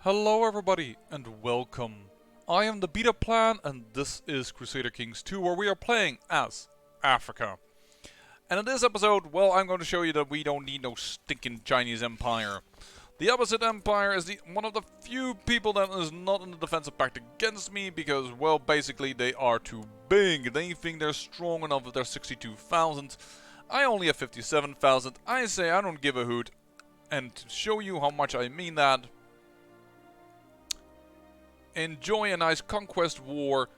Hello everybody and welcome. I am the Beta Plan and this is Crusader Kings 2 where we are playing as Africa. And in this episode, well, I'm going to show you that we don't need no stinking Chinese empire. The opposite empire is one of the few people that is not in the defensive pact against me because, well, basically they are too big. They think they're strong enough with their 62,000. I only have 57,000. I say I don't give a hoot. And to show you how much I mean that, enjoy a nice conquest war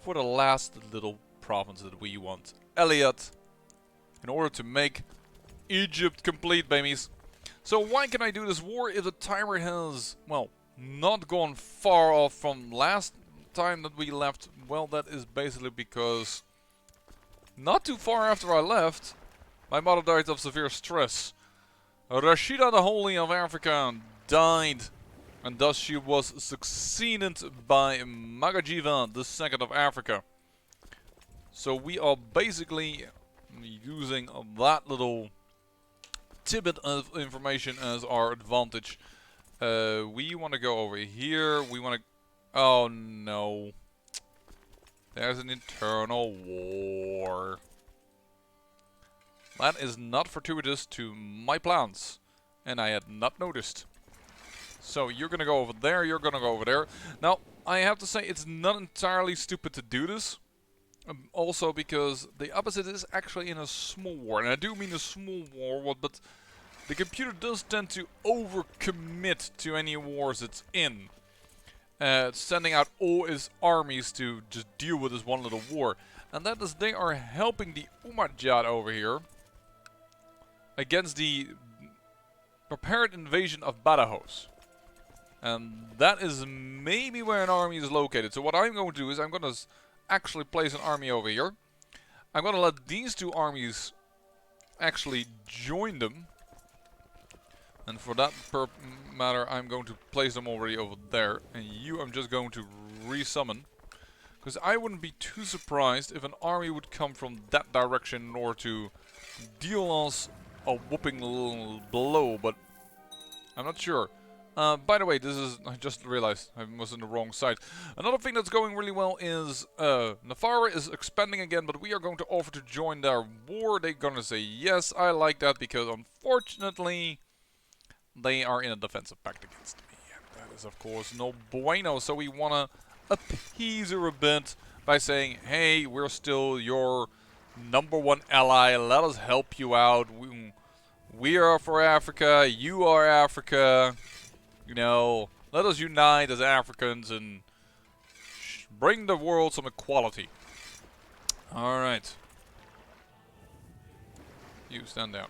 for the last little province that we want, Elliot, in order to make Egypt complete, babies. So why can I do this war if the timer has, well, not gone far off from last time that we left? Well, that is basically because not too far after I left, my mother died of severe stress. Rashida the Holy of Africa died, and thus she was succeeded by Magajiva II of Africa. So we are basically using that little tidbit of information as our advantage. We want to go over here. We want to... Oh no. There's an internal war. That is not fortuitous to my plans. And I had not noticed. So you're gonna go over there, you're gonna go over there. Now, I have to say it's not entirely stupid to do this. Also because the opposite is actually in a small war. And I do mean a small war, but the computer does tend to overcommit to any wars it's in. Sending out all its armies to just deal with this one little war. And that is they are helping the Umayyad over here against the prepared invasion of Badajoz. And that is maybe where an army is located. So what I'm going to do is I'm going to actually place an army over here. I'm going to let these two armies actually join them. And for that matter, I'm going to place them already over there. And you, I'm just going to resummon. Because I wouldn't be too surprised if an army would come from that direction in order to deal us a whooping little blow. But I'm not sure. By the way, this is... I just realized I was on the wrong side. Another thing that's going really well is... Navarra is expanding again, but we are going to offer to join their war. They're going to say yes. I like that because unfortunately they are in a defensive pact against me. And that is of course no bueno. So we want to appease her a bit by saying, hey, we're still your #1 ally. Let us help you out. We are for Africa. You are Africa. You know, let us unite as Africans and bring the world some equality. Alright. You stand down.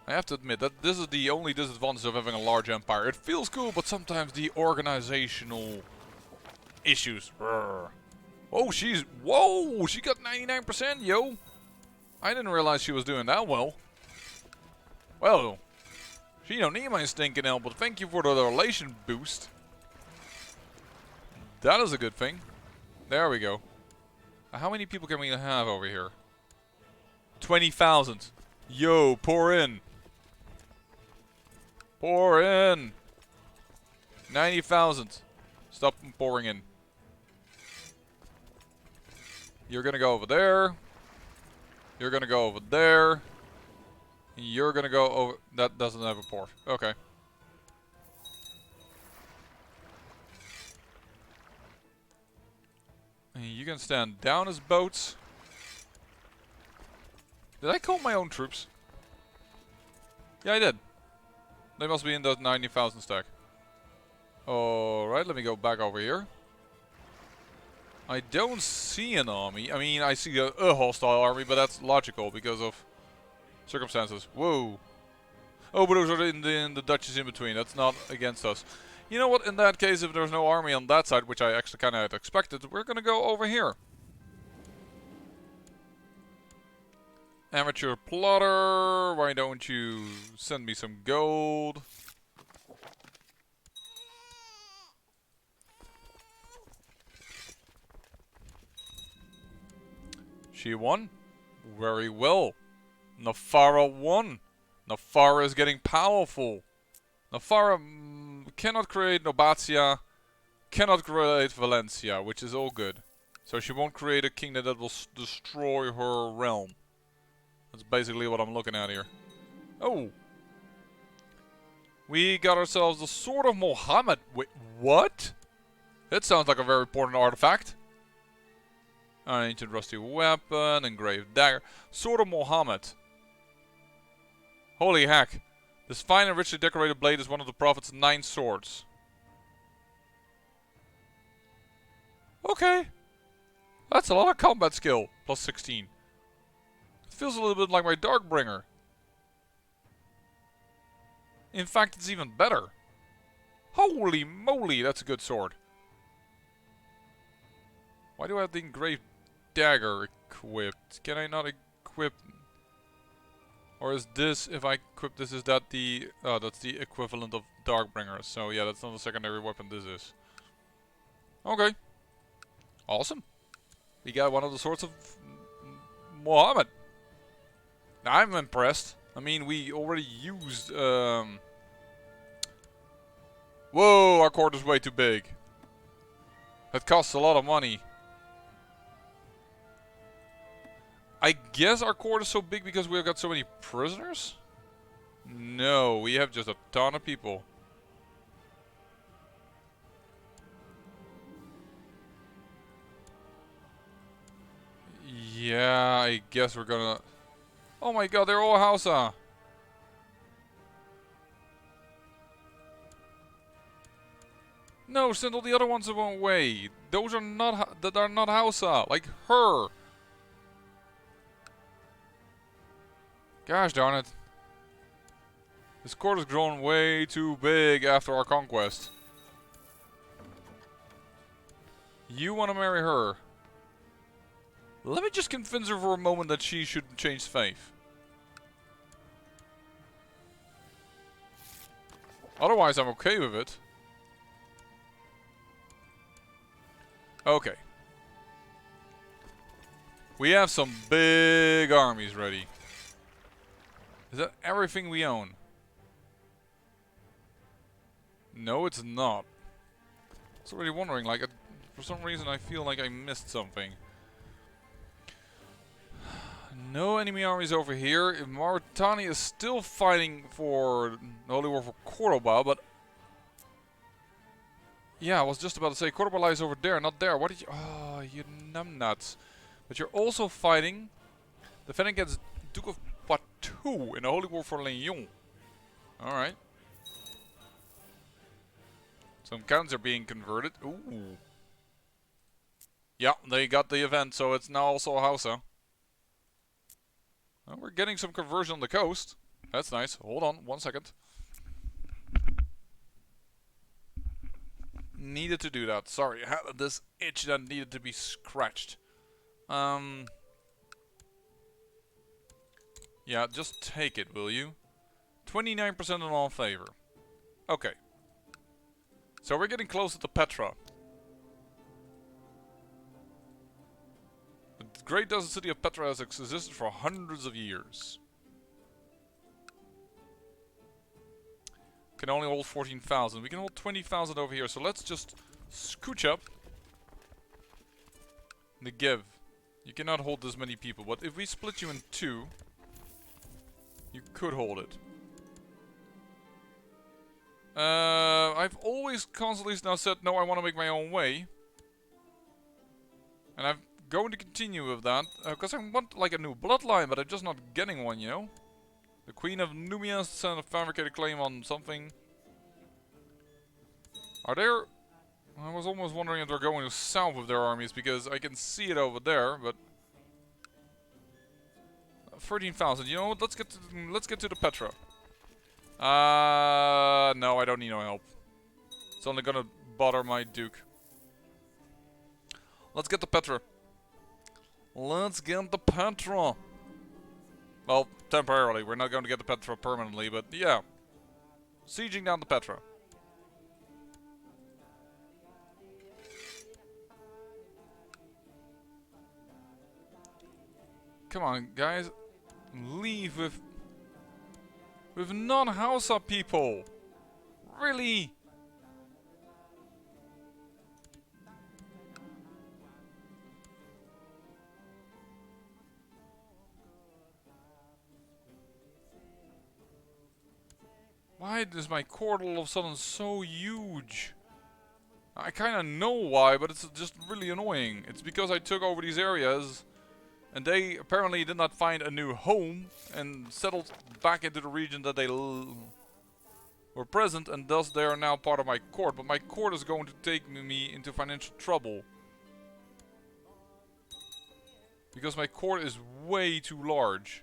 I have to admit that this is the only disadvantage of having a large empire. It feels cool, but sometimes the organizational issues. Oh, she's... Whoa! She got 99%, yo! I didn't realize she was doing that well. Well, she don't need my stinking help, but thank you for the relation boost. That is a good thing. There we go. How many people can we have over here? 20,000. Yo, pour in. Pour in. 90,000. Stop pouring in. You're gonna go over there. You're gonna go over there. You're gonna go over... That doesn't have a port. Okay. And you can stand down as boats. Did I call my own troops? Yeah, I did. They must be in that 90,000 stack. Alright, let me go back over here. I don't see an army. I mean, I see a hostile army, but that's logical because of circumstances. Whoa. Oh, but those are in the Dutches in between. That's not against us. You know what? In that case, if there's no army on that side, which I actually kind of had expected, we're going to go over here. Amateur plotter, why don't you send me some gold? She won. Very well. Navarra won. Navarra is getting powerful. Navarra cannot create Nobatia, cannot create Valencia, which is all good. So she won't create a kingdom that will destroy her realm. That's basically what I'm looking at here. Oh! We got ourselves the Sword of Mohammed. Wait, what? That sounds like a very important artifact. An ancient rusty weapon, engraved dagger. Sword of Mohammed. Holy heck. This fine and richly decorated blade is one of the Prophet's 9 swords. Okay. That's a lot of combat skill. Plus 16. It feels a little bit like my Darkbringer. In fact, it's even better. Holy moly, that's a good sword. Why do I have the engraved dagger equipped? Can I not equip... Or is this, if I equip this, is that the... Oh, that's the equivalent of Darkbringer. So yeah, that's not a secondary weapon, this is. Okay. Awesome. We got one of the swords of Muhammad. I'm impressed. I mean, we already used... Whoa, our court is way too big. That costs a lot of money. I guess our court is so big because we've got so many prisoners? No, we have just a ton of people. Yeah, I guess we're gonna... Oh my god, they're all Hausa. No, send all the other ones away. Those are not... that are not Hausa. Like her. Gosh darn it. This court has grown way too big after our conquest. You want to marry her. Let me just convince her for a moment that she should change faith. Otherwise, I'm okay with it. Okay. We have some big armies ready. Is that everything we own? No, it's not. I was already wondering, like, for some reason I feel like I missed something. No enemy armies over here. Mauritania is still fighting for the Holy War for Cordoba, but... Yeah, I was just about to say, Cordoba lies over there, not there. What did you... Oh, you numbnuts. But you're also fighting, defending against Duke of Poitou in the Holy War for Lyon. Alright. Some counts are being converted. Ooh. Yeah, they got the event, so it's now also Hausa. Well, we're getting some conversion on the coast. That's nice. Hold on, 1 second. Needed to do that. Sorry, I had this itch that needed to be scratched. Yeah, just take it, will you? 29% in all favor. Okay. So we're getting closer to Petra. The great desert city of Petra has existed for hundreds of years. Can only hold 14,000. We can hold 20,000 over here, so let's just scooch up. Negev. You cannot hold this many people, but if we split you in 2, you could hold it. I've always constantly now said, no, I want to make my own way. And I'm going to continue with that, because I want like a new bloodline, but I'm just not getting one, you know? The Queen of Numia sent a fabricated claim on something. Are there... I was almost wondering if they're going south with their armies, because I can see it over there, but... 13,000. You know what? Let's get to the Petra. No, I don't need no help. It's only gonna bother my Duke. Let's get the Petra. Let's get the Petra. Well, temporarily. We're not going to get the Petra permanently, but yeah. Sieging down the Petra. Come on, guys. Leave with... With non-Hausa people. Really? Why is my court all of a sudden so huge? I kinda know why, but it's just really annoying. It's because I took over these areas and they apparently did not find a new home and settled back into the region that they were present, and thus they are now part of my court. But my court is going to take me into financial trouble. Because my court is way too large.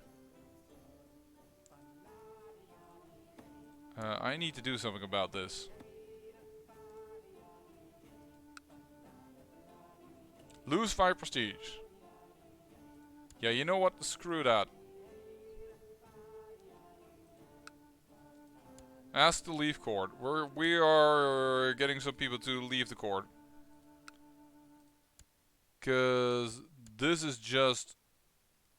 I need to do something about this. Lose 5 prestige. Yeah, you know what? Screw that. Ask to leave court. We are getting some people to leave the court. Because this is just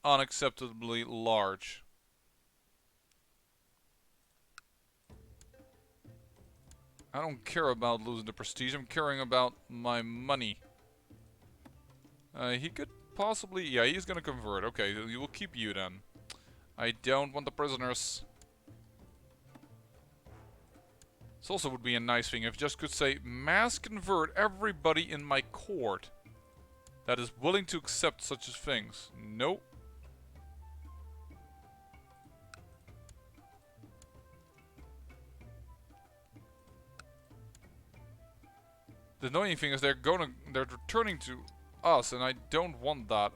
unacceptably large. I don't care about losing the prestige. I'm caring about my money. He could possibly... Yeah, he's gonna convert. Okay, we will keep you then. I don't want the prisoners. This also would be a nice thing if just could say, mass convert everybody in my court that is willing to accept such things. Nope. The annoying thing is they're returning to us, and I don't want that.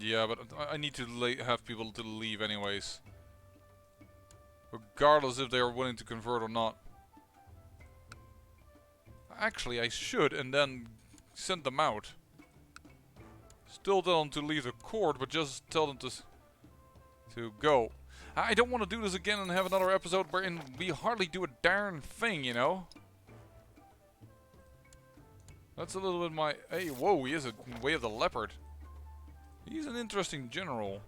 Yeah, but I need to have people to leave anyways. Regardless if they are willing to convert or not. Actually, I should, and then send them out. Still tell them to leave the court, but just tell them to go. I don't want to do this again and have another episode wherein we hardly do a darn thing, you know? That's a little bit my... Hey, whoa, he is a Way of the Leopard. He's an interesting general.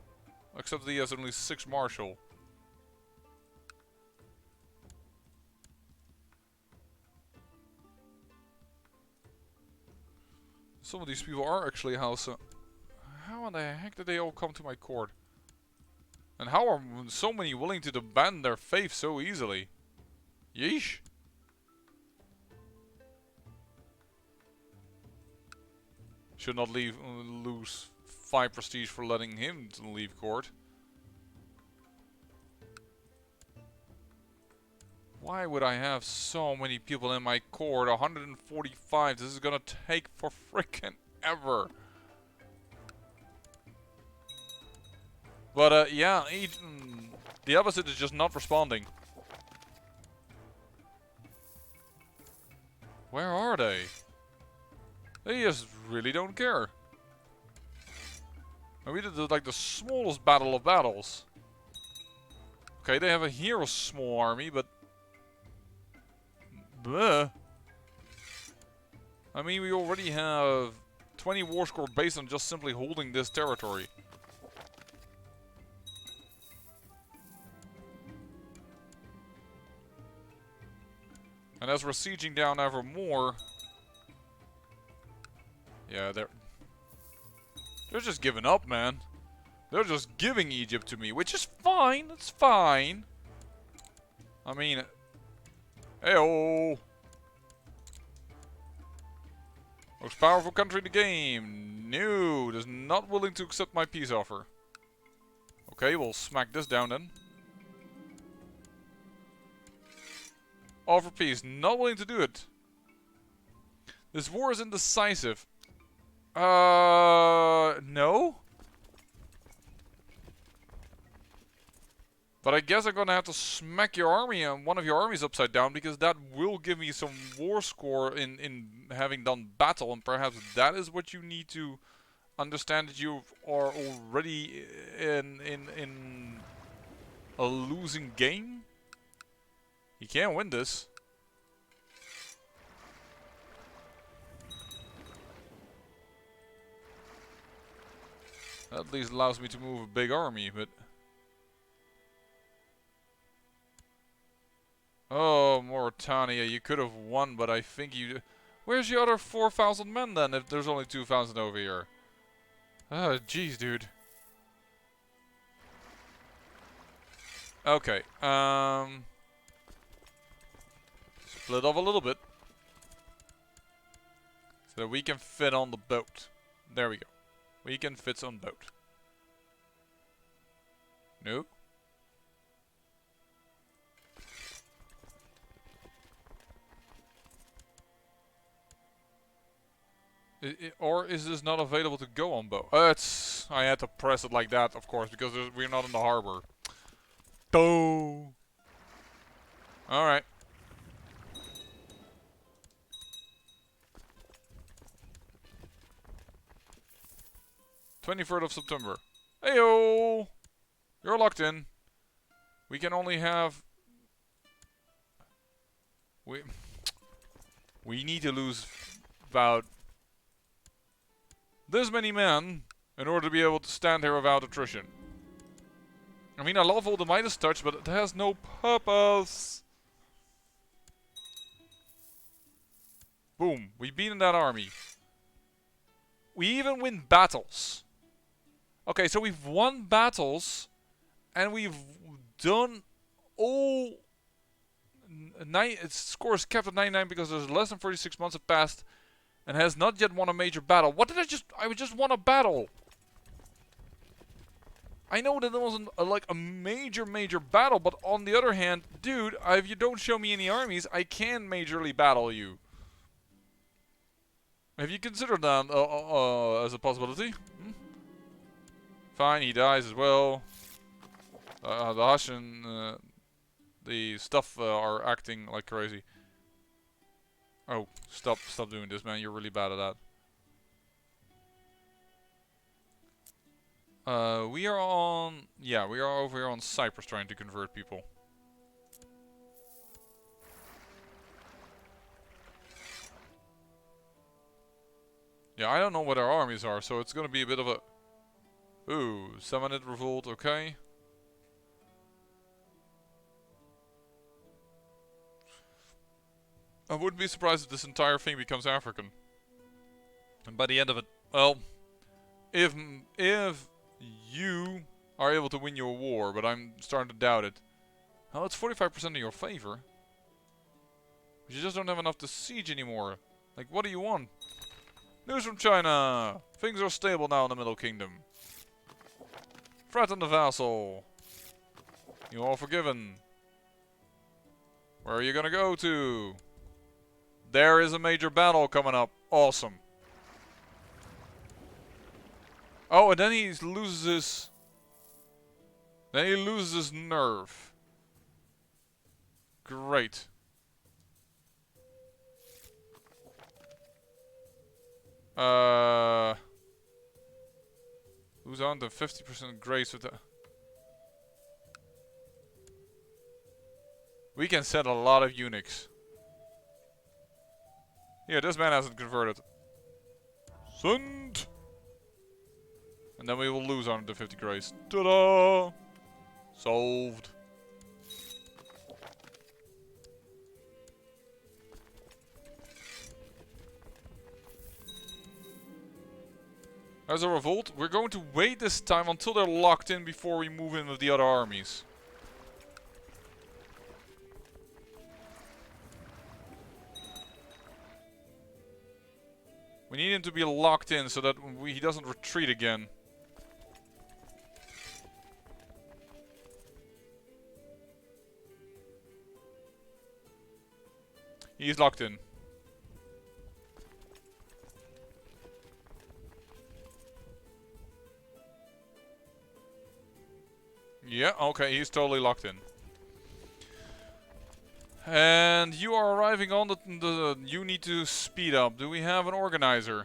Except that he has only 6 martial. Some of these people are actually Hausa. How in the heck did they all come to my court? And how are so many willing to abandon their faith so easily? Yeesh. Should not lose 5 prestige for letting him to leave court. Why would I have so many people in my court? 145. This is gonna take for frickin' ever. But yeah, the opposite is just not responding. Where are they? They just really don't care. And we did like the smallest battle of battles. Okay, they have a hero small army, but... Bleh. I mean, we already have 20 war score based on just simply holding this territory. And as we're sieging down ever more... Yeah, they're just giving up, man. They're just giving Egypt to me, which is fine. It's fine. I mean... Heyo! Most powerful country in the game. No, is not willing to accept my peace offer. Okay, we'll smack this down then. Offer peace. Not willing to do it. This war is indecisive. No? But I guess I'm gonna have to smack your army and one of your armies upside down, because that will give me some war score in having done battle, and perhaps that is what you need to understand, that you are already in a losing game. You can't win this. That at least allows me to move a big army, but... Oh, Mauritania, you could have won, but I think you... Where's your other 4,000 men then, if there's only 2,000 over here? Oh, jeez, dude. Okay, split off a little bit. So that we can fit on the boat. There we go. We can fit on boat. No? Or is this not available to go on boat? It's... I had to press it like that, of course, because we're not in the harbor. Go! Alright. 23rd of September. Heyo! You're locked in. We can only have... We need to lose about this many men in order to be able to stand here without attrition. I mean, I love all the Midas touch, but it has no purpose. Boom. We've beaten that army. We even win battles. Okay, so we've won battles, and we've done all... Its score is kept at 99 because there's less than 36 months have passed, and has not yet won a major battle. What did I just... I just won a battle. I know that it wasn't like a major battle, but on the other hand, dude, if you don't show me any armies, I can majorly battle you. Have you considered that as a possibility? Hmm? Fine, he dies as well. The Hashan, the stuff are acting like crazy. Oh, stop doing this, man. You're really bad at that. We are on... Yeah, we are over here on Cyprus trying to convert people. Yeah, I don't know what our armies are, so it's gonna be a bit of a... Ooh, Samanid revolt, okay. I wouldn't be surprised if this entire thing becomes African. And by the end of it, well... If you are able to win your war, but I'm starting to doubt it. Well, it's 45% in your favor. But you just don't have enough to siege anymore. Like, what do you want? News from China! Things are stable now in the Middle Kingdom. Threaten the vassal. You are forgiven. Where are you gonna go to? There is a major battle coming up. Awesome. Oh, and then he loses his... Then he loses his nerve. Great. Who's on the 50% grace with the... We can send a lot of eunuchs. Yeah, this man hasn't converted. Send! And then we will lose 150 grace. Ta-da! Solved. As a revolt, we're going to wait this time until they're locked in before we move in with the other armies. We need him to be locked in so that he doesn't retreat again. He's locked in. Yeah, okay, he's totally locked in. And you are arriving on the... You need to speed up. Do we have an organizer?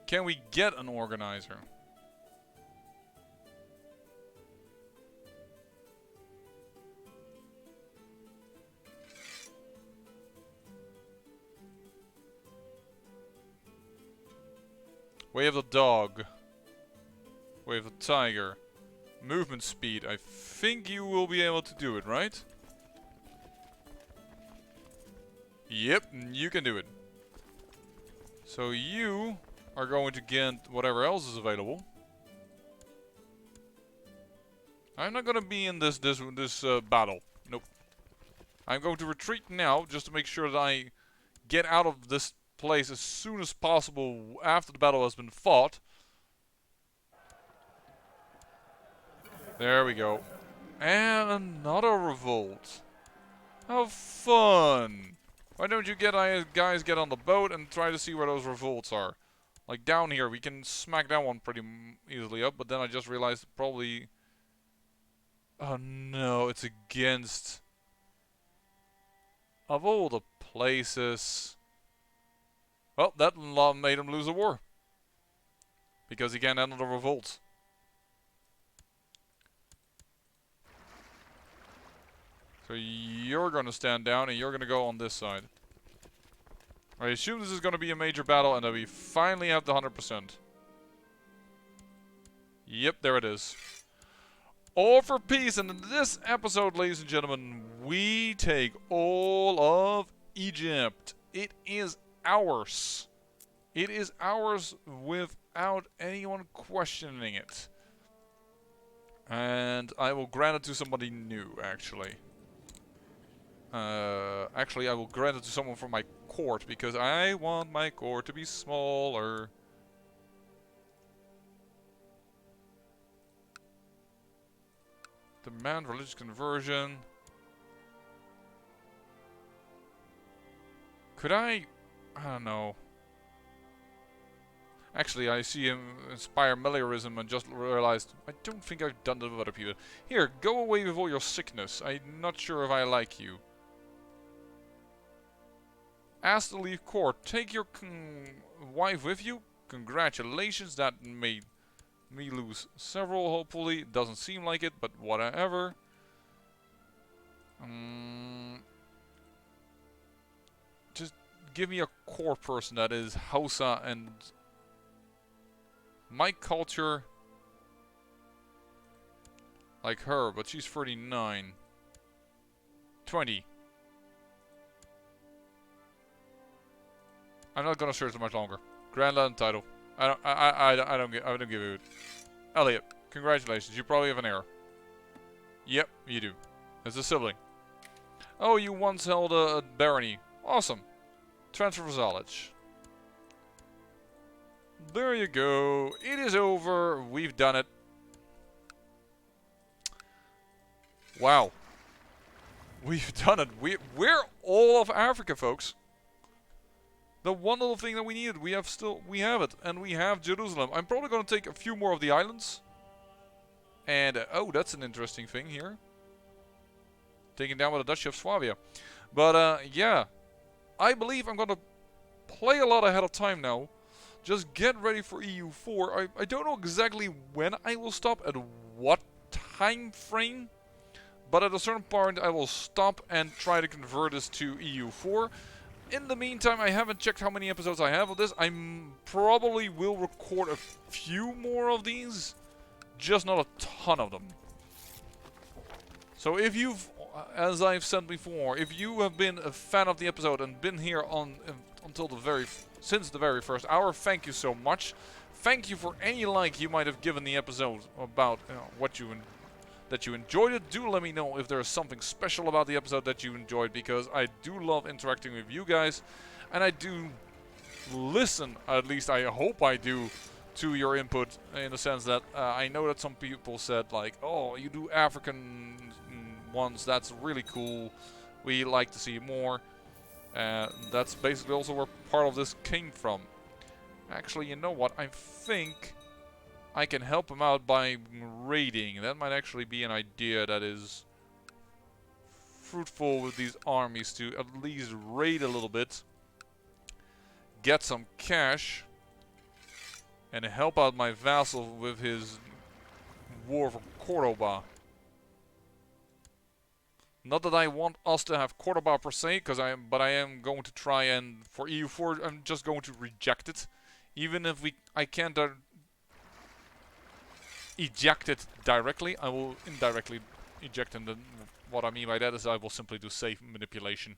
Can we get an organizer? We have the dog. Wave of Tiger. Movement speed. I think you will be able to do it, right? Yep, you can do it. So you are going to get whatever else is available. I'm not gonna be in this battle. Nope. I'm going to retreat now, just to make sure that I get out of this place as soon as possible after the battle has been fought. There we go. And another revolt. How fun! Why don't you guys get on the boat and try to see where those revolts are? Like down here, we can smack that one pretty easily up, but then I just realized probably... Oh no, it's against... Of all the places... Well, that made him lose a war. Because he can't handle the revolt. So you're gonna stand down and you're gonna go on this side. I assume this is gonna be a major battle and that we finally have the 100%. Yep, there it is. All for peace, and in this episode, ladies and gentlemen, we take all of Egypt. It is ours. It is ours without anyone questioning it. And I will grant it to somebody new, actually. Actually, I will grant it to someone from my court, because I want my court to be smaller. Demand religious conversion. Could I don't know. Actually, I see him inspire meliorism and just realized I don't think I've done that with other people. Here, go away with all your sickness. I'm not sure if I like you. Ask to leave court. Take your wife with you. Congratulations, that made me lose several, hopefully. Doesn't seem like it, but whatever. Just give me a core person that is Hausa and my culture. Like her, but she's 39. 20. I'm not gonna search much longer. Grandland title. I don't give it. Elliot, congratulations. You probably have an heir. Yep, you do. As a sibling. Oh, you once held a barony. Awesome. Transfer vassalage. There you go. It is over. We've done it. Wow. We've done it. We're all of Africa, folks. The one little thing that we needed, we have it, and we have Jerusalem. I'm probably going to take a few more of the islands. And, oh, that's an interesting thing here. Taken down by the Duchy of Swabia. But, yeah. I believe I'm going to play a lot ahead of time now. Just get ready for EU4. I don't know exactly when I will stop, at what time frame. But at a certain point, I will stop and try to convert this to EU4. In the meantime, I haven't checked how many episodes I have of this. I probably will record a few more of these, just not a ton of them. So if you've, as I've said before, if you have been a fan of the episode and been here until since the very first hour, thank you so much. Thank you for any like you might have given the episode about that you enjoyed it. Do let me know if there's something special about the episode that you enjoyed, because I do love interacting with you guys, and I do listen, at least I hope I do, to your input, in the sense that I know that some people said like, oh, you do African ones, that's really cool, we like to see more. That's basically also where part of this came from. Actually, you know what, I think I can help him out by raiding. That might actually be an idea that is fruitful with these armies, to at least raid a little bit, get some cash, and help out my vassal with his war for Cordoba. Not that I want us to have Cordoba per se, but I am going to try, and for EU4 I'm just going to reject it, even if I can't. eject it directly. I will indirectly eject, and then what I mean by that is I will simply do safe manipulation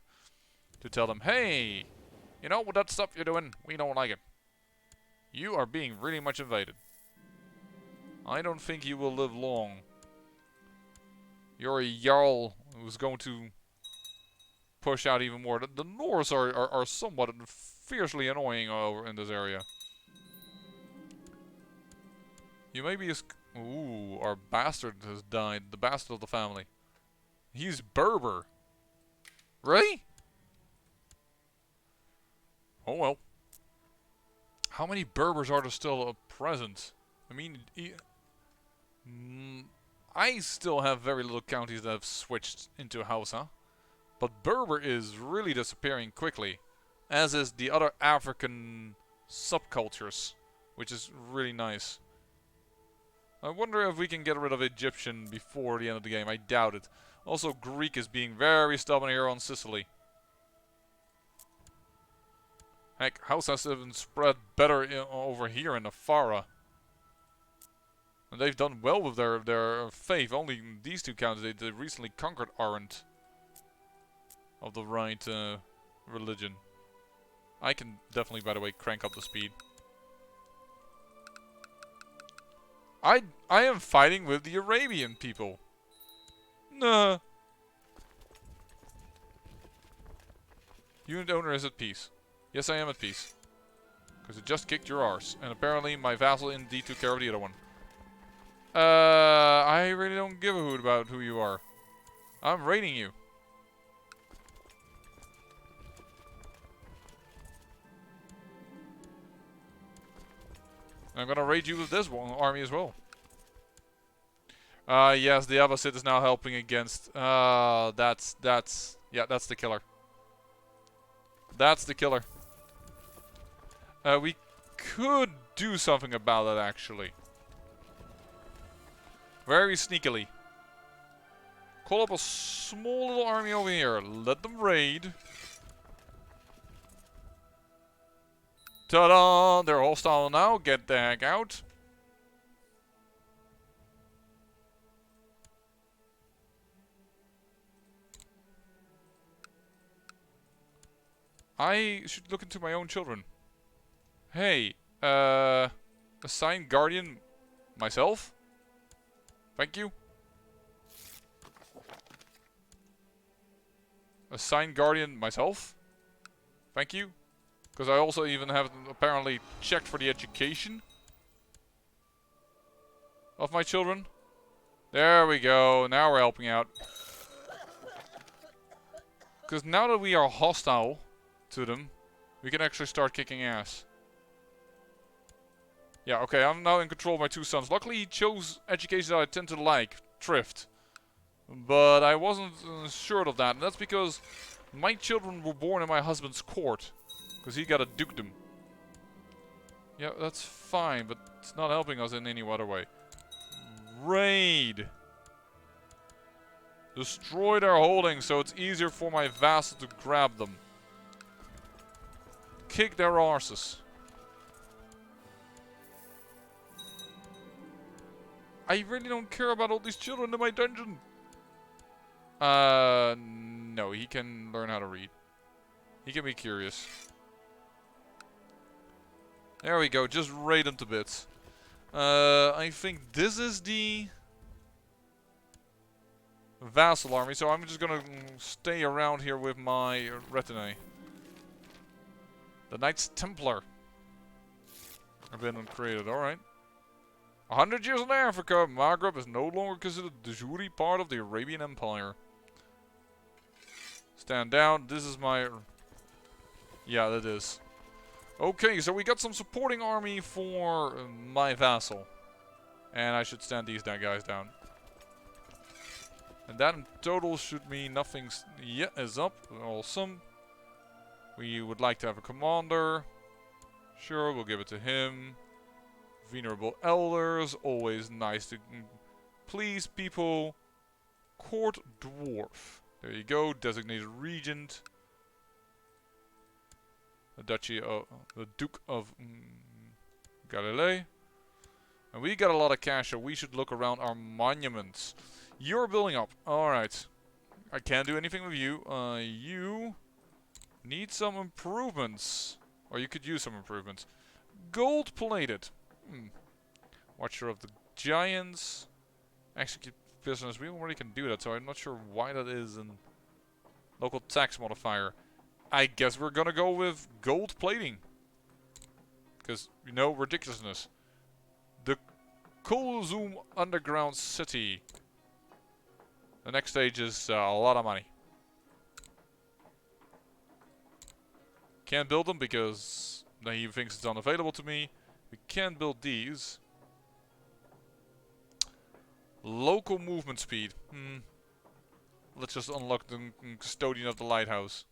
to tell them, hey, you know, with that stuff you're doing, we don't like it. You are being really much invaded. I don't think you will live long. You're a Jarl who's going to push out even more. The Norse are somewhat fiercely annoying over in this area. You may be ooh, our bastard has died. The bastard of the family. He's Berber. Really? Oh well. How many Berbers are there still present? I mean, I still have very little counties that have switched into Hausa. But Berber is really disappearing quickly. As is the other African subcultures. Which is really nice. I wonder if we can get rid of Egyptian before the end of the game. I doubt it. Also, Greek is being very stubborn here on Sicily. Heck, Hausa has even spread better over here in Afara. And they've done well with their faith. Only these two counties, they recently conquered aren't of the right religion. I can definitely, by the way, crank up the speed. I am fighting with the Arabian people. Nah. Unit owner is at peace. Yes, I am at peace. Because it just kicked your arse. And apparently my vassal indeed took care of the other one. I really don't give a hoot about who you are. I'm raiding you. I'm gonna raid you with this one army as well. Yes, the Abbasid is now helping against. Yeah, that's the killer. That's the killer. We could do something about that actually. Very sneakily. Call up a small little army over here. Let them raid. Ta-da! They're hostile now. Get the heck out. I should look into my own children. Hey, assign guardian myself? Thank you. Assign guardian myself? Thank you. Because I also even have apparently checked for the education of my children. There we go. Now we're helping out. Because now that we are hostile to them, we can actually start kicking ass. Yeah, okay, I'm now in control of my two sons. Luckily, he chose education that I tend to like, thrift. But I wasn't sure of that, and that's because my children were born in my husband's court. Because he got a dukedom. Yeah, that's fine, but it's not helping us in any other way. Raid! Destroy their holdings so it's easier for my vassal to grab them. Kick their arses. I really don't care about all these children in my dungeon. No, he can learn how to read. He can be curious. There we go, just raid them to bits. I think this is the vassal army, so I'm just gonna stay around here with my retinue. The Knights Templar have been created, alright. 100 years in Africa, Maghreb is no longer considered de jure part of the Arabian Empire. Stand down, this is my... Yeah, that is. Okay, so we got some supporting army for my vassal. And I should stand these guys down. And that in total should mean nothing yet is up. Awesome. We would like to have a commander. Sure, we'll give it to him. Venerable elders, always nice to please people. Court dwarf. There you go, designated regent. The Duchy of the Duke of Galilee. And we got a lot of cash, so we should look around our monuments. You're building up. Alright. I can't do anything with you. You need some improvements. Or you could use some improvements. Gold plated. Watcher of the Giants. Execute business. We already can do that, so I'm not sure why that is in local tax modifier. I guess we're gonna go with gold plating. Because, you know, ridiculousness. The Kolzum Underground City. The next stage is a lot of money. Can't build them because he thinks it's unavailable to me. We can't build these. Local movement speed. Let's just unlock the custodian of the lighthouse.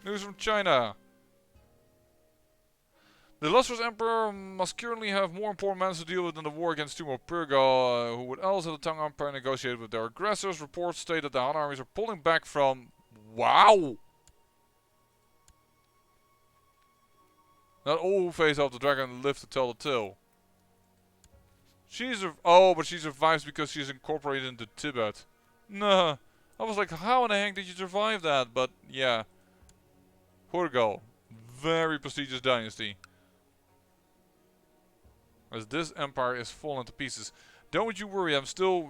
News from China. The illustrious emperor must currently have more important matters to deal with than the war against Tumo Purga, who would else have the Tang Empire negotiate with their aggressors. Reports state that the Han armies are pulling back from... Wow! Not all who face off the dragon live to tell the tale. But she survives because she's incorporated into Tibet. Nah. I was like, how in the heck did you survive that? But yeah. Purgal. Very prestigious dynasty. As this empire is falling to pieces. Don't you worry, I'm still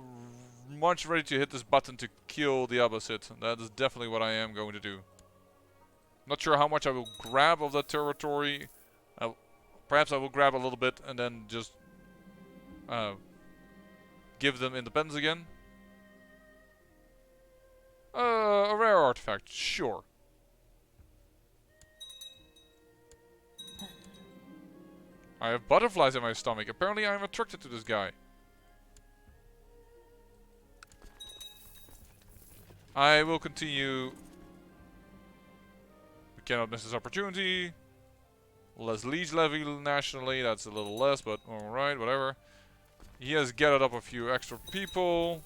much ready to hit this button to kill the Abbasid. That is definitely what I am going to do. Not sure how much I will grab of that territory. Perhaps I will grab a little bit and then just give them independence again. A rare artifact, sure. I have butterflies in my stomach. Apparently I'm attracted to this guy. I will continue. We cannot miss this opportunity. Less liege levy nationally. That's a little less, but alright, whatever. He has gathered up a few extra people.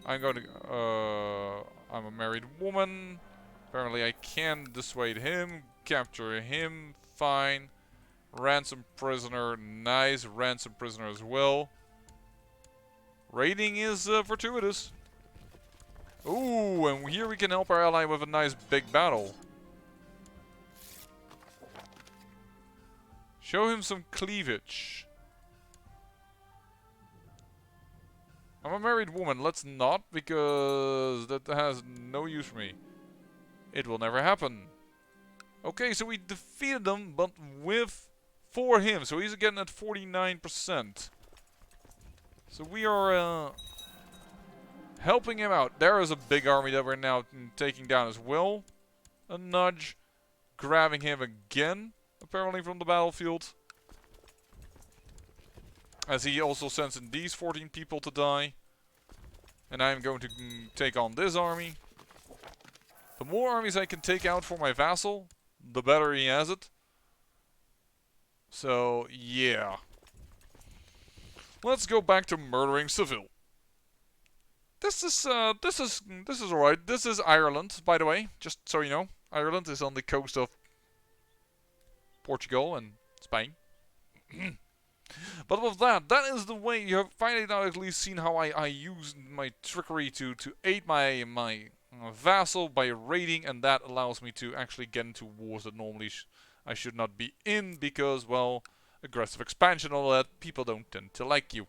I'm going to... I'm a married woman. Apparently I can dissuade him. Capture him. Fine. Ransom prisoner. Nice. Ransom prisoner as well. Raiding is fortuitous. Ooh, and here we can help our ally with a nice big battle. Show him some cleavage. I'm a married woman. Let's not, because that has no use for me. It will never happen. Okay, so we defeated them, but for him. So he's again at 49%. So we are helping him out. There is a big army that we're now taking down as well. A nudge. Grabbing him again, apparently from the battlefield. As he also sends in these 14 people to die. And I'm going to take on this army. The more armies I can take out for my vassal, the better he has it. So, yeah. Let's go back to murdering Seville. This is alright. This is Ireland, by the way, just so you know. Ireland is on the coast of Portugal and Spain. But with that is the way. You have finally now at least seen how I use my trickery to aid my vassal by raiding, and that allows me to actually get into wars that normally I should not be in, because, well, aggressive expansion and all that, people don't tend to like you.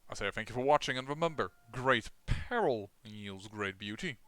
I say thank you for watching, and remember, great peril yields great beauty.